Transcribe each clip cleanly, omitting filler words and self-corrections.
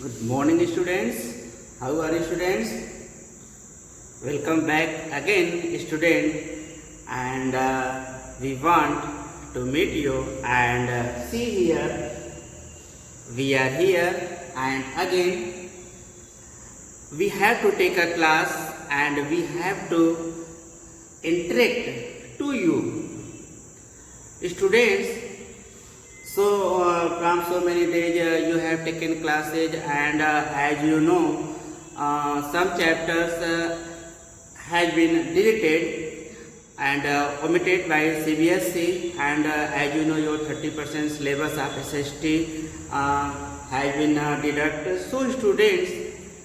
Good morning, students. How are you, students? Welcome back again, student. And we want to meet you and see here. We are here, and again we have to take a class and we have to interact to you, students. So from so many days you have taken classes, and as you know, some chapters has been deleted and omitted by CBSE, and as you know, your 30% syllabus of SST has been deducted. So students,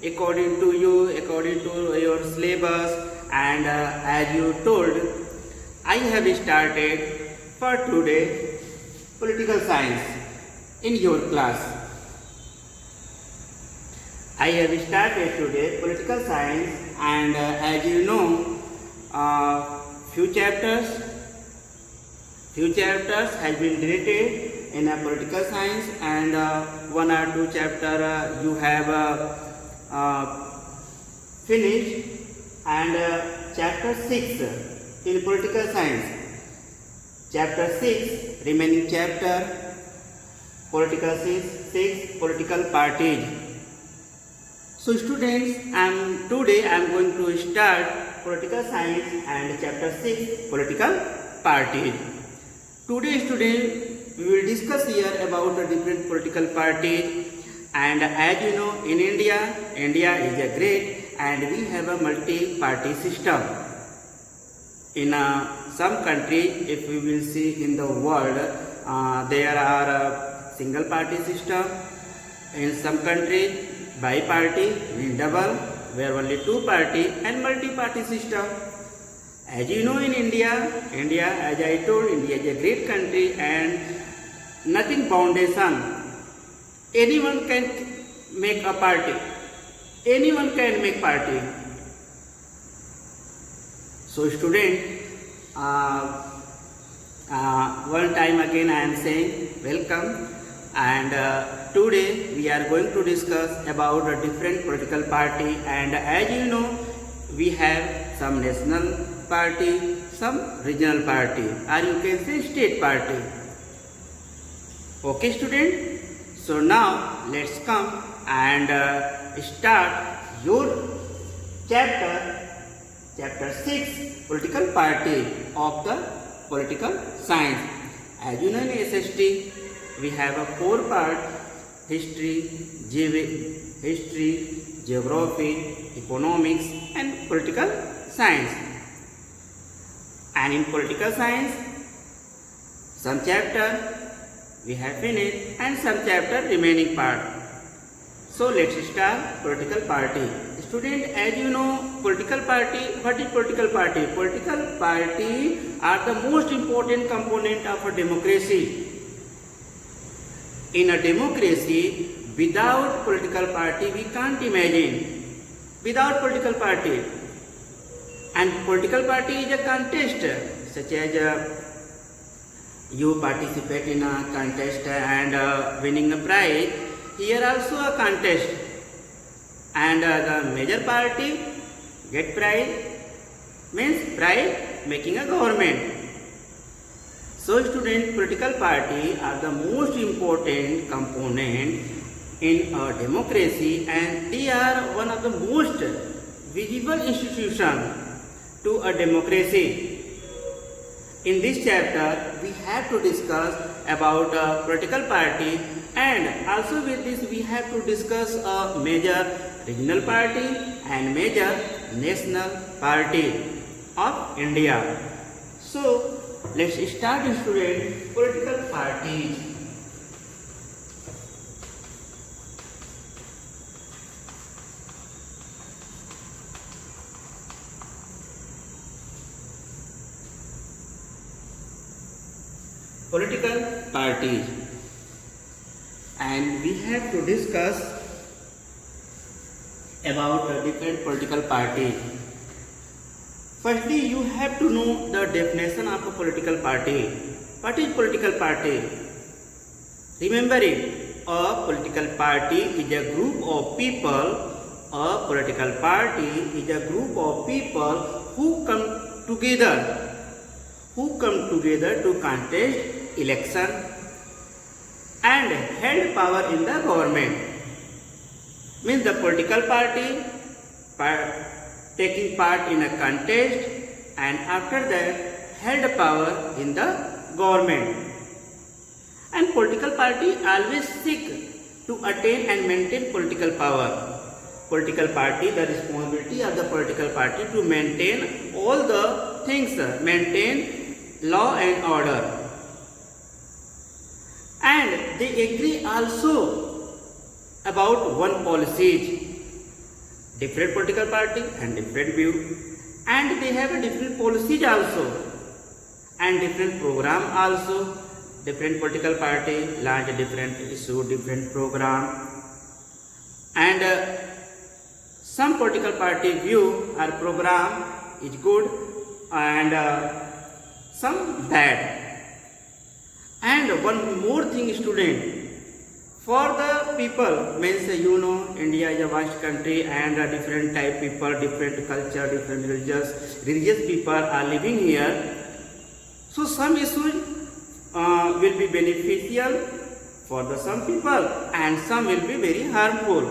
according to you, according to your syllabus, and as you told, I have started for today political science in your class. I have started today political science, and as you know, few chapters has been deleted in political science, and one or two chapter you have finished, and chapter 6 in political science. Chapter 6, remaining chapter, political 6, political parties. So students, today I am going to start political science and chapter 6, political parties. Today students, we will discuss here about the different political parties, and as you know, in India is a great, and we have a multi-party system. In some countries, if we will see in the world, there are single party system. In some countries, bi-party, double, where only two party, and multi-party system. As you know, in India, as I told, India is a great country, and nothing foundation. Anyone can make a party. Anyone can make party. So student, one time again I am saying welcome, and today we are going to discuss about a different political party, and as you know, we have some national party, some regional party, or you can say state party. Okay student, so now let's come and start your chapter 6, political party of the political science. As you know, in SST we have a 4 part: history, geography, economics, and political science. And in political science, some chapter we have finished and some chapter remaining part. So let's start political party. Student, as you know, political party, what is political party? Political party are the most important component of a democracy. In a democracy, without political party, we can't imagine. Without political party. And political party is a contest, such as you participate in a contest and winning a prize. Here also a contest, and the major party get prize, means prize making a government. So student, political party are the most important component in a democracy, and they are one of the most visible institution to a democracy. In this chapter, we have to discuss about a political party, and also with this we have to discuss a major regional party and major national party of India. So let's start, student, political parties. Political parties, and we have to discuss about the different political parties. Firstly, you have to know the definition of a political party. What is political party? Remember it. a political party is a group of people. A political party is a group of people who come together to contest election and held power in the government. Means the political party taking part in a contest and after that held power in the government. And political party always seek to attain and maintain political power. Political party, the responsibility of the political party to maintain all the things, maintain law and order. And they agree also about one policies. Different political party and different view. And they have a different policies also. And different program also. Different political party launch different issue, different program. And some political party view or program is good and some bad. And one more thing, student, for the people, means India is a vast country and different type people, different culture, different religious people are living here. So some issues will be beneficial for the some people and some will be very harmful.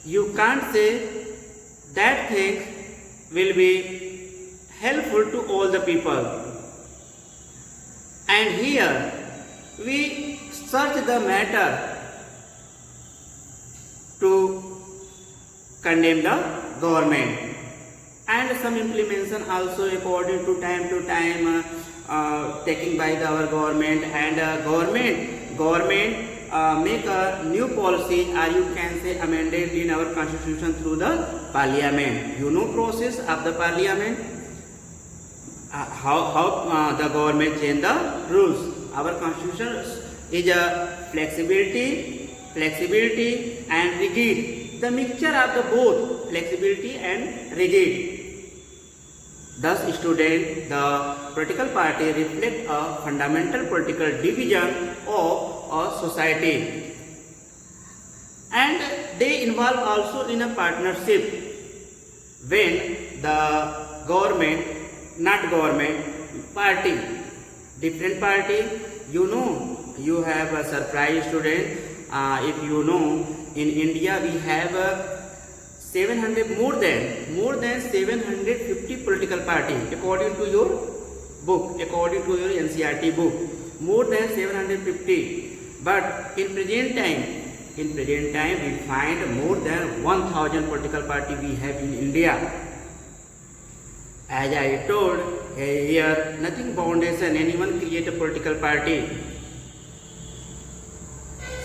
You can't say that thing will be helpful to all the people. And here we search the matter to condemn the government and some implementation also according to time taken by our government and government make a new policy or you can say amended in our constitution through the parliament. Process of the parliament, how the government change the rules. Our constitution is a flexibility and rigid, the mixture of the both flexibility and rigid. Thus, student, the political party reflect a fundamental political division of a society, and they involve also in a partnership when the party, different party. You have a surprise, student. If in India we have 700 more than 750 political parties according to your book, according to your NCERT book, more than 750. But in present time we find more than 1000 political parties we have in India. As I told here, nothing foundation anyone create a political party.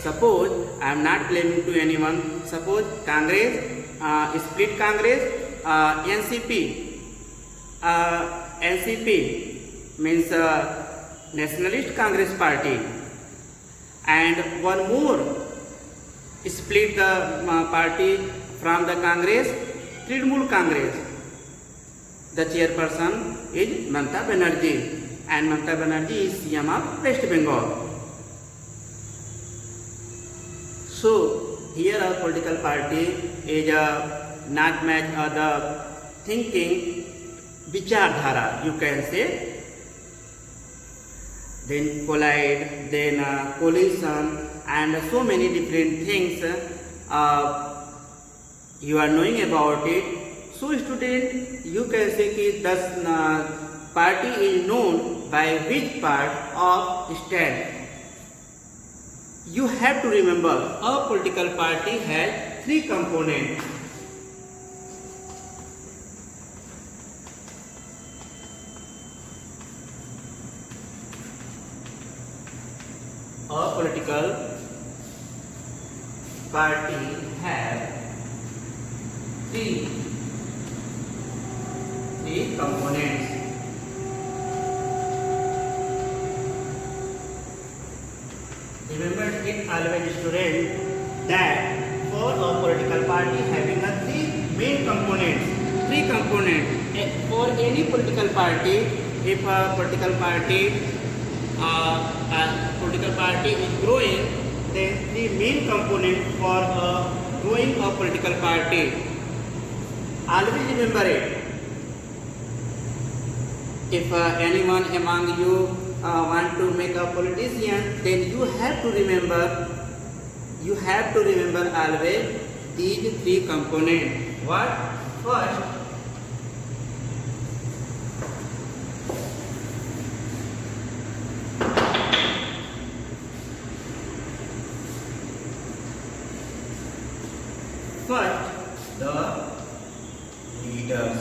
Suppose I am not blaming to anyone. Suppose Congress, split Congress, NCP means Nationalist Congress Party, and one more split the party from the Congress, Trinamool Congress. The chairperson is Mamata Banerjee, and Mamata Banerjee is CM of West Bengal. So here our political party is not match the thinking vichardhara, you can say. Then collide, then collision, and so many different things you are knowing about it. So student, you can say that the party is known by which part of stand. You have to remember a political party has three components. A political party has three components. Remember it always, student, that for a political party having a three main components. For any political party, if a political party political party is growing, then three main components for growing a political party. Always remember it. If anyone among you want to make a politician, then you have to remember always these three components. What? First, the leaders.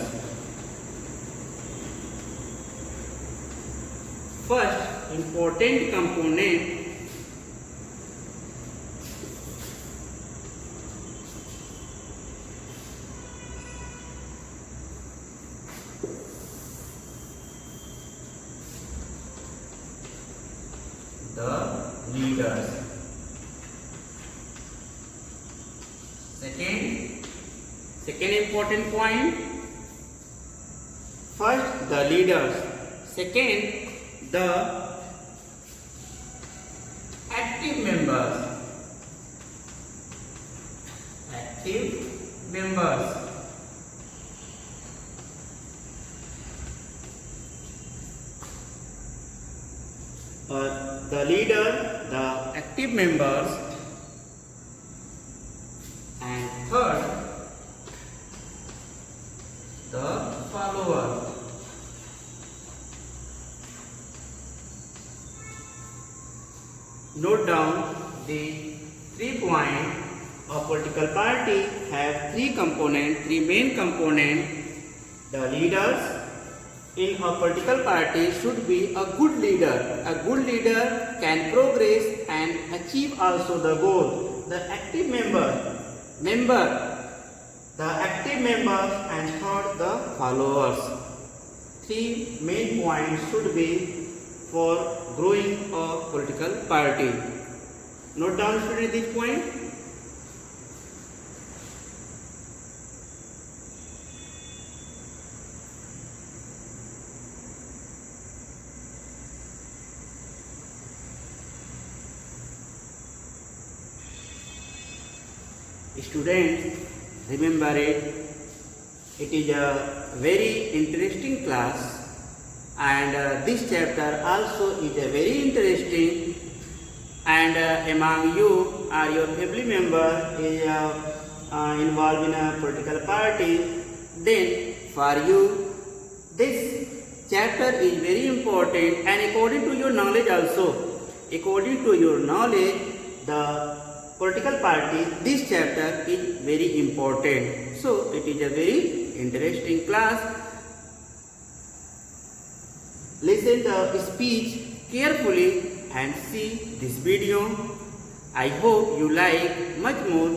First important component the leaders. Second important point. First the leaders. Second the active members. The leader, the active members, and third, the follower. Note down the 3 points. A political party have three main components. The leaders in a political party should be a good leader. A good leader can progress and achieve also the goal. The active members, and third the followers. 3 main points should be for growing a political party. Note down students this point. Students, remember it. It is a very interesting class. And this chapter also is a very interesting, and among you or your family member is involved in a political party, then for you this chapter is very important, and according to your knowledge also, the political party, this chapter is very important. So it is a very interesting class. Listen the speech carefully and see this video. I hope you like much more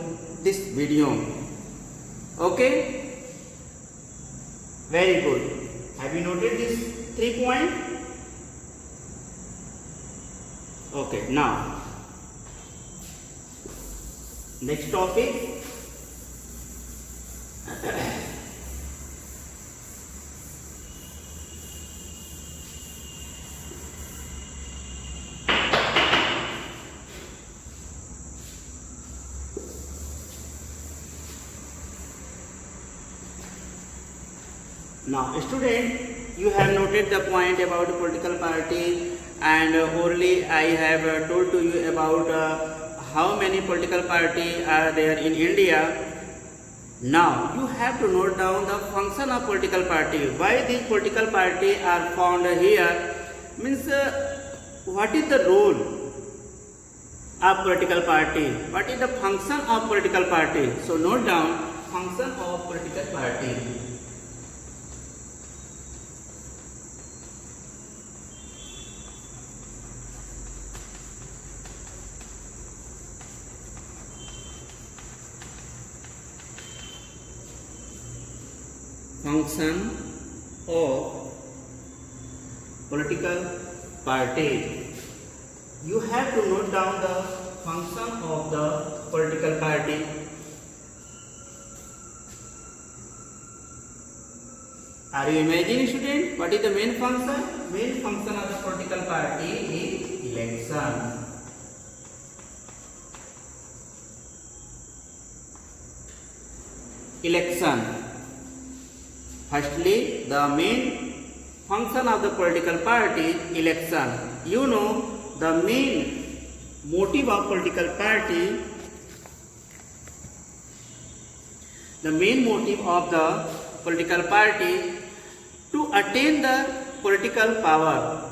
this video. Okay? Very good. Have you noted these 3 points? Okay, now next topic. Now student, you have noted the point about political party, and orally I have told to you about how many political parties are there in India. Now you have to note down the function of political party. Why these political parties are found here? Means what is the role of political party? What is the function of political party? So note down function of political party. Function of political party. You have to note down the function of the political party. Are you imagining, student? What is the main function? Main function of the political party is election. Election. Firstly, the main function of the political party, election. You know, the main motive of political party, the main motive of the political party to attain the political power,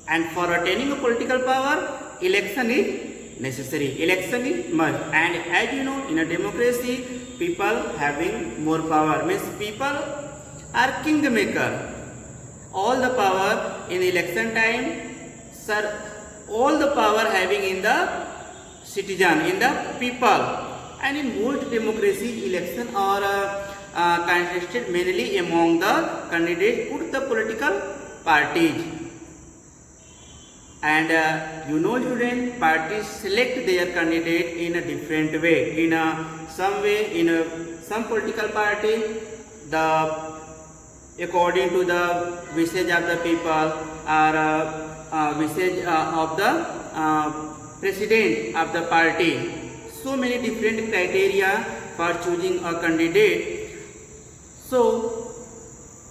and for attaining a political power, election is necessary. Election is must. And as you know, in a democracy, people having more power means people are kingmaker. All the power in election time, sir, all the power having in the citizen, in the people. And in most democracy, election are contested mainly among the candidates put the political parties. And you know, student, parties select their candidate in a different way. In some way, in some political party, the according to the wishes of the people or wishes of the president of the party. So many different criteria for choosing a candidate. So,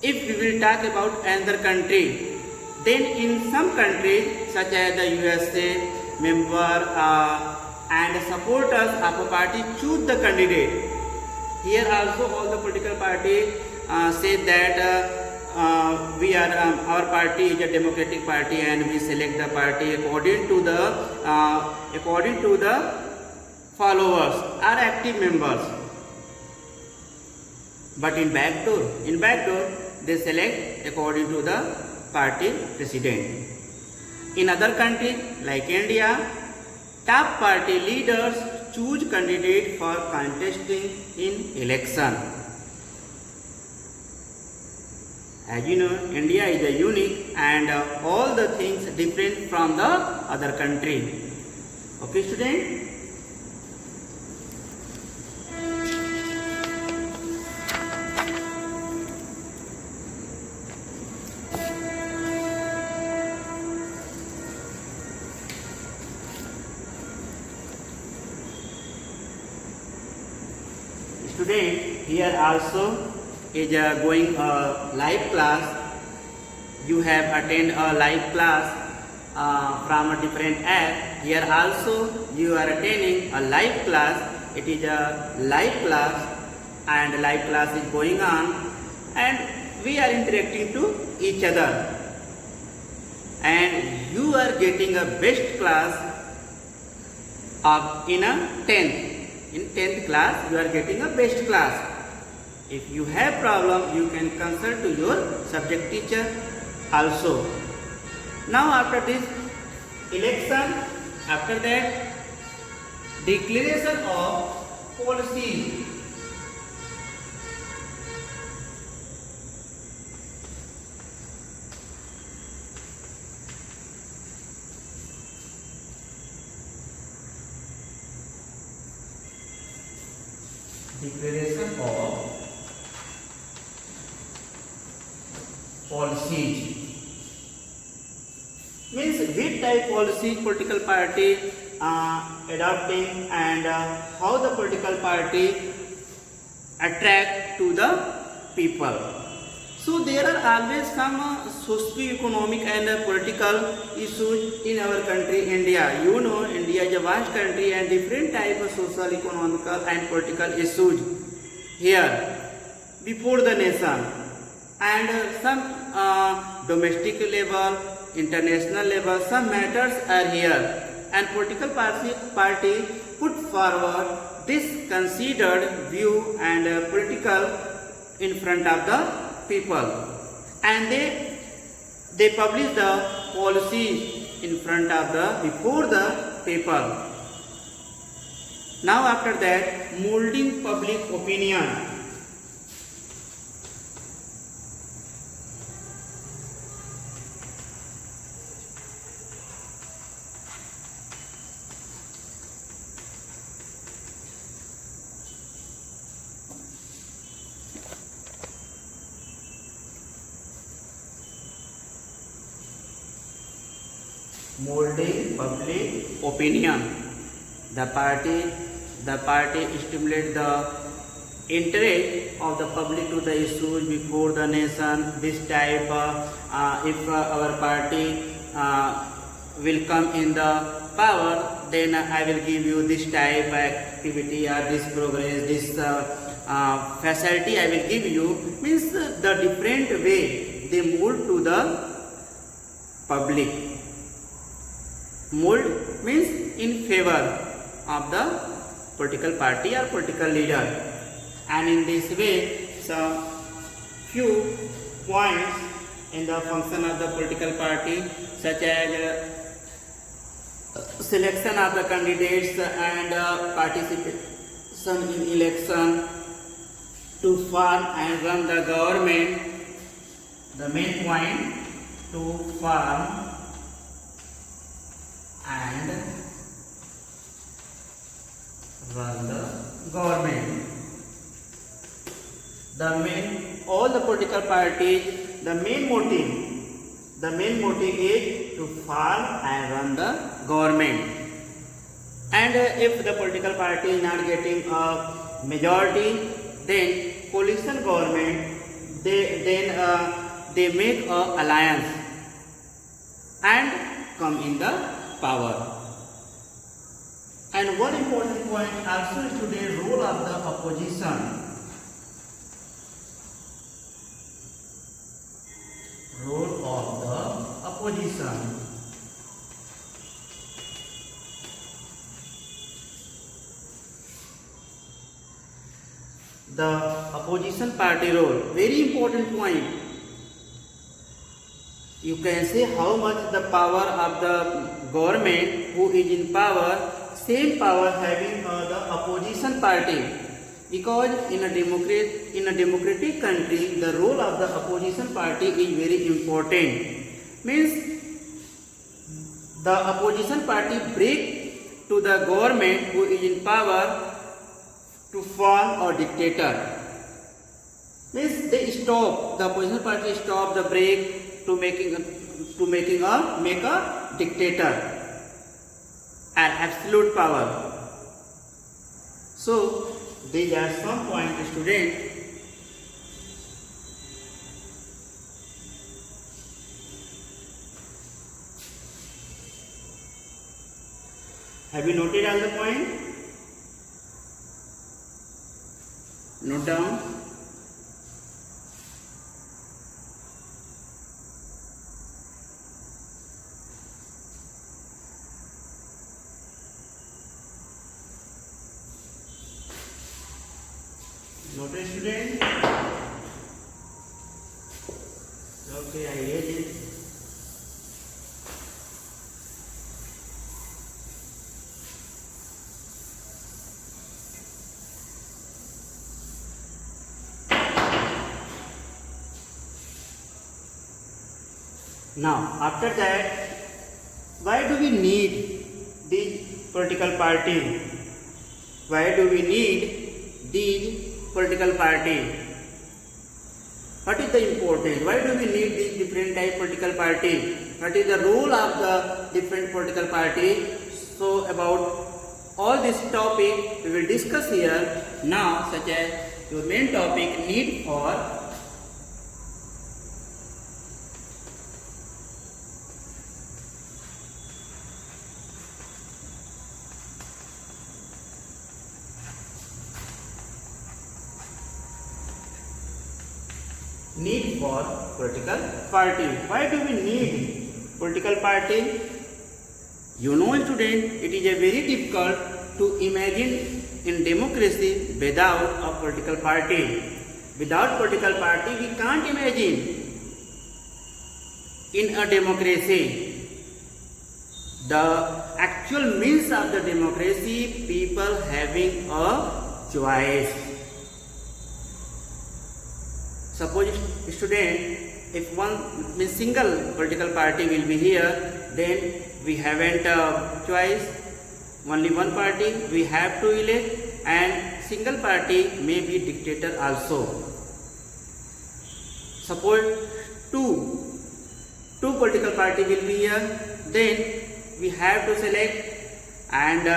if we will talk about another country, then in some countries such as the USA, member and supporters of a party choose the candidate. Here also all the political parties say that we are our party is a democratic party and we select the party according to the followers or active members. But in backdoor they select according to the party president. In other countries like India, top party leaders choose candidate for contesting in election. As you know, India is a unique and all the things different from the other country. Okay, student? Student, here also is going a live class. You have attended a live class from a different app. Here also you are attending a live class. It is a live class and live class is going on and we are interacting to each other. And you are getting a best class in a 10th. In 10th class, you are getting a best class. If you have problem, you can consult to your subject teacher also. Now after this election, after that declaration of policies. Declaration of policies means which type policy political party adopting and how the political party attract to the people. So there are always some socio-economic and political issues in our country India. You know, India is a vast country and different type of social, economical and political issues here before the nation, and some domestic level, international level, some matters are here, and political party put forward this considered view and political in front of the people, and they publish the policies in front of the before the people. Now after that, molding public opinion. molding public opinion. The party stimulate the interest of the public to the issues before the nation. This type, if our party will come in the power, then I will give you this type of activity or this progress, this facility I will give you. Means the different way they mold to the public. Mold means in favor of the political party or political leader. And in this way, some few points in the function of the political party, such as selection of the candidates and participation in election, to form and run the government. The main point, to form and run the government. All the political parties, the main motive is to form and run the government. And if the political party is not getting a majority, then coalition government, they make a alliance and come in the power. And one important point also is today's role of the opposition. Role of the opposition. The opposition party role, very important point. You can say how much the power of the government who is in power, same power having the opposition party. Because in a democratic country, the role of the opposition party is very important. Means the opposition party break to the government who is in power to form a dictator. Means they stop, the opposition party stop the break to make a dictator, an absolute power. So these are some points, students. Have you noted all the point? Note down. Noted, student? Okay, I read it. Now, after that, why do we need these political party? Why do we need these political party? What is the importance? Why do we need these different type political party? What is the role of the different political party? So about all this topic we will discuss here now, such as your main topic, need for political party. Why do we need political party? You know, student, it is a very difficult to imagine in democracy without a political party. Without political party, we can't imagine in a democracy. The actual means of the democracy, people having a choice. Suppose, student, if one means single political party will be here, then we haven't choice. Only one party we have to elect, and single party may be dictator also. Suppose two political party will be here, then we have to select, and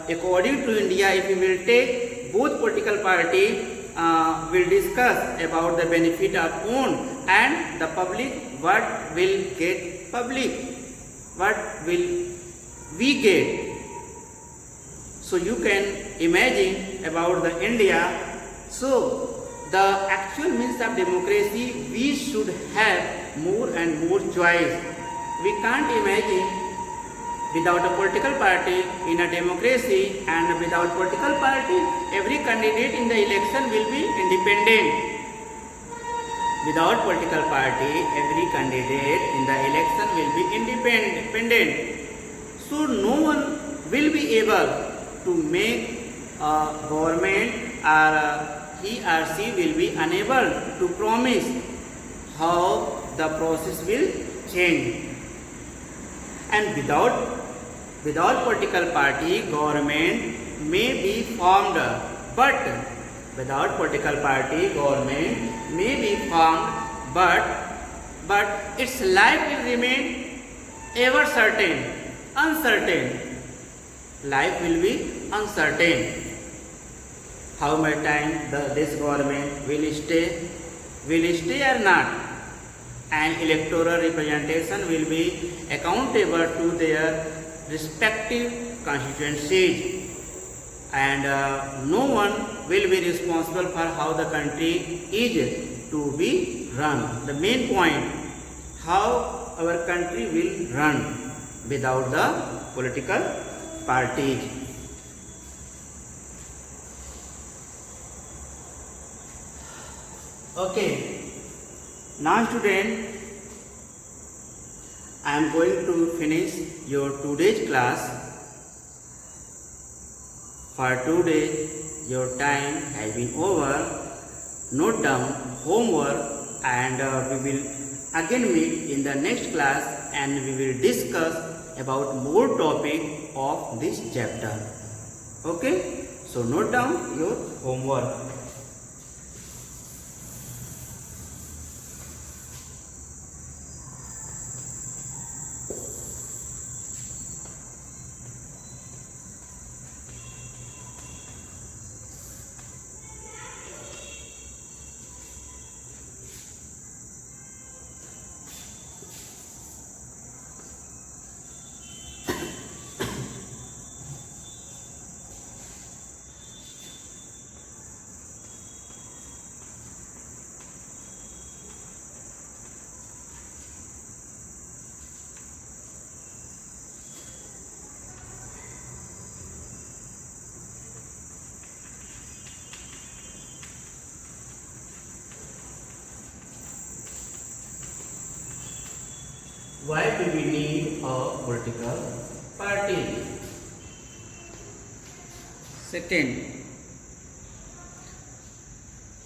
according to India, if we will take both political party will discuss about the benefit of own and the public, what will get public, what will we get. So you can imagine about the India. So the actual means of democracy, we should have more and more choice. We can't imagine without a political party in a democracy, and without political party every candidate in the election will be independent. Without political party every candidate in the election will be independent. So no one will be able to make a government, or he or she will be unable to promise how the process will change. And without political party, government may be formed, but without political party, government may be formed, but its life will remain ever uncertain. Life will be uncertain. How much time this government will stay or not? And electoral representation will be accountable to their respective constituencies, and no one will be responsible for how the country is to be run. The main point, how our country will run without the political parties. Okay. Now student, I am going to finish your today's class. For today, your time has been over. Note down homework, and we will again meet in the next class, and we will discuss about more topic of this chapter. Okay? So note down your homework. Why do we need a political party? Second,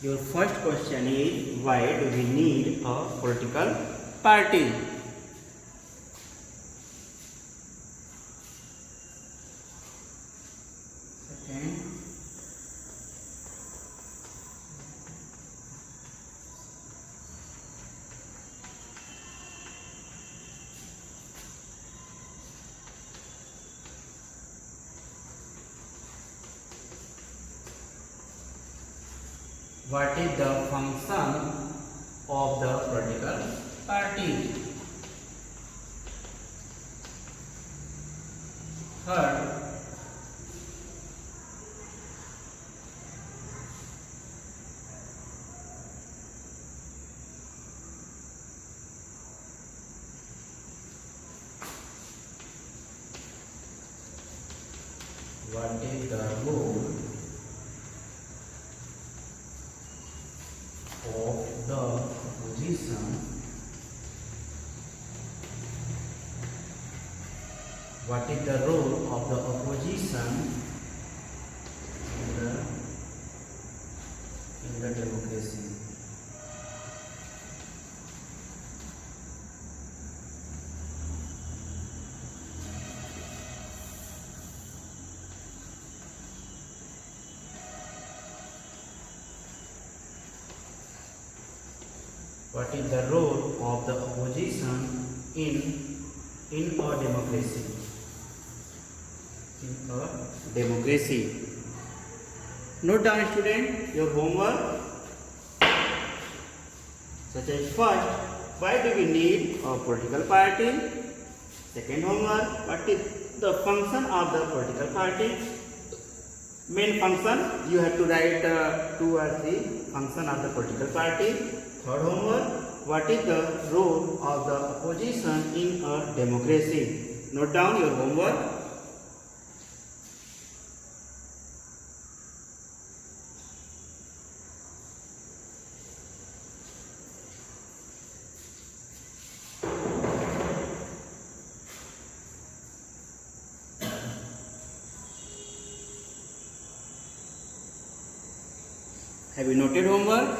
your first question is, why do we need a political party? Second, what is the function of the political party? Third, what is the role of the opposition? What is the role of the opposition in the democracy? What is the role of the opposition in a democracy? in a democracy. Note down, student, your homework. Such as first, why do we need a political party? Second homework, what is the function of the political party? Main function, you have to write 2 or 3 function of the political party. Third homework, what is the role of the opposition in a democracy? Note down your homework. Have you noted homework?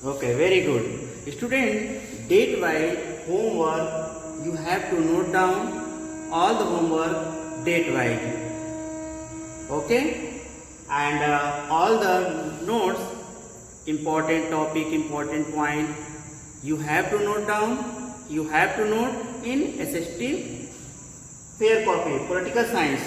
Okay, very good. Student, date-wise homework, you have to note down all the homework date-wise. Okay? And all the notes, important topic, important point, you have to note down. You have to note in SST fair copy, political science.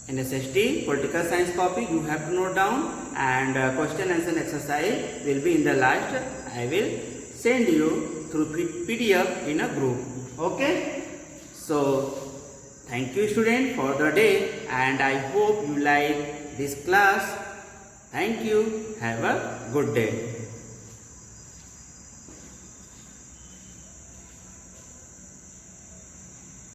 In SST political science copy, you have to note down, and question answer exercise will be in the last. I will send you through PDF in a group. Okay? So, thank you student for the day, and I hope you like this class. Thank you. Have a good day.